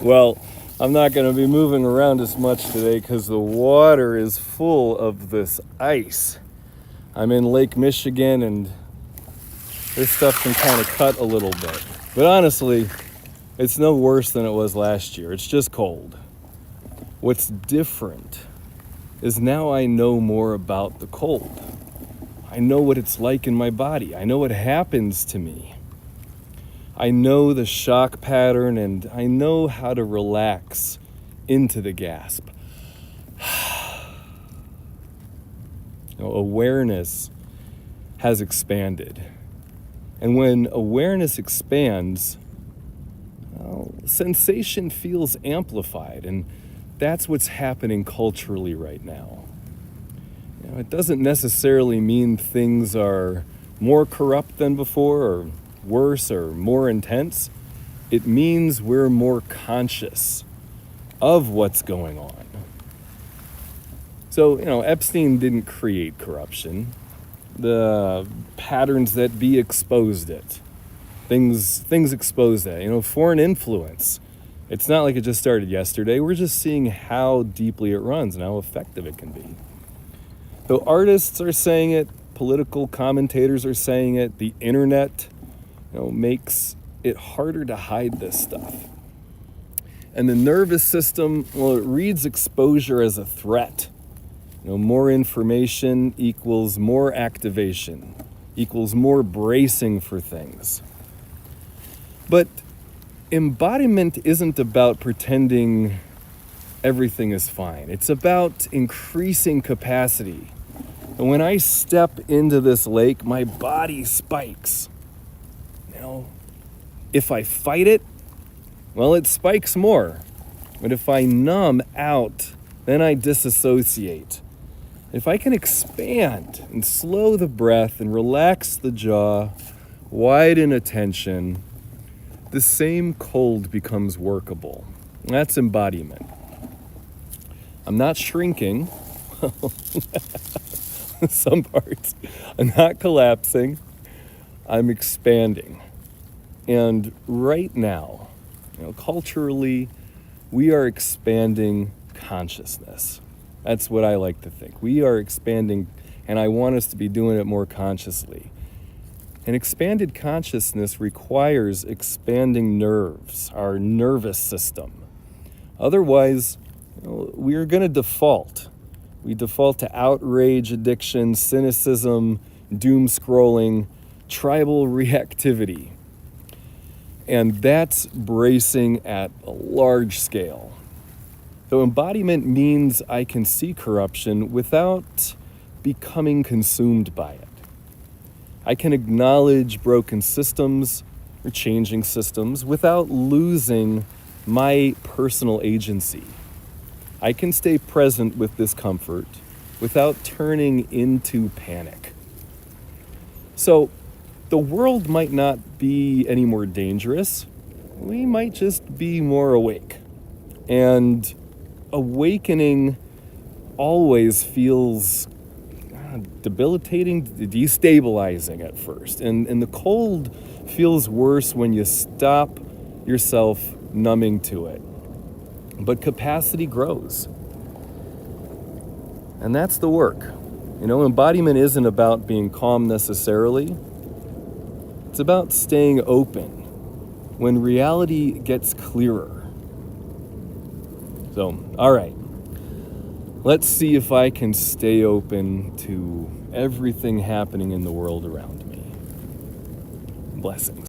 Well, I'm not going to be moving around as much today because the water is full of this ice. I'm in Lake Michigan and this stuff can kind of cut a little bit. But honestly, it's no worse than it was last year. It's just cold. What's different is now I know more about the cold. I know what it's like in my body. I know what happens to me. I know the shock pattern and I know how to relax into the gasp. Awareness has expanded. And when awareness expands, sensation feels amplified, and that's what's happening culturally right now. It doesn't necessarily mean things are more corrupt than before, or worse, or more intense. It means we're more conscious of what's going on. So, Epstein didn't create corruption. The patterns that be exposed it. Things expose that. Foreign influence. It's not like it just started yesterday. We're just seeing how deeply it runs and how effective it can be. So artists are saying it, political commentators are saying it, the internet, makes it harder to hide this stuff. And the nervous system, it reads exposure as a threat. More information equals more activation, equals more bracing for things. But embodiment isn't about pretending everything is fine. It's about increasing capacity. And when I step into this lake, my body spikes. If I fight it, it spikes more. But if I numb out, then I disassociate. If I can expand and slow the breath and relax the jaw, widen attention, the same cold becomes workable. That's embodiment. I'm not shrinking. Some parts. I'm not collapsing. I'm expanding. And right now, culturally, we are expanding consciousness. That's what I like to think. We are expanding, and I want us to be doing it more consciously. And expanded consciousness requires expanding nerves, our nervous system. Otherwise, we are going to default. We default to outrage, addiction, cynicism, doom scrolling, tribal reactivity. And that's bracing at a large scale. So embodiment means I can see corruption without becoming consumed by it. I can acknowledge broken systems or changing systems without losing my personal agency. I can stay present with discomfort without turning into panic. So the world might not be any more dangerous. We might just be more awake. And awakening always feels debilitating, destabilizing at first. And the cold feels worse when you stop yourself numbing to it. But capacity grows. And that's the work. Embodiment isn't about being calm necessarily. It's about staying open when reality gets clearer. So, all right. Let's see if I can stay open to everything happening in the world around me. Blessings.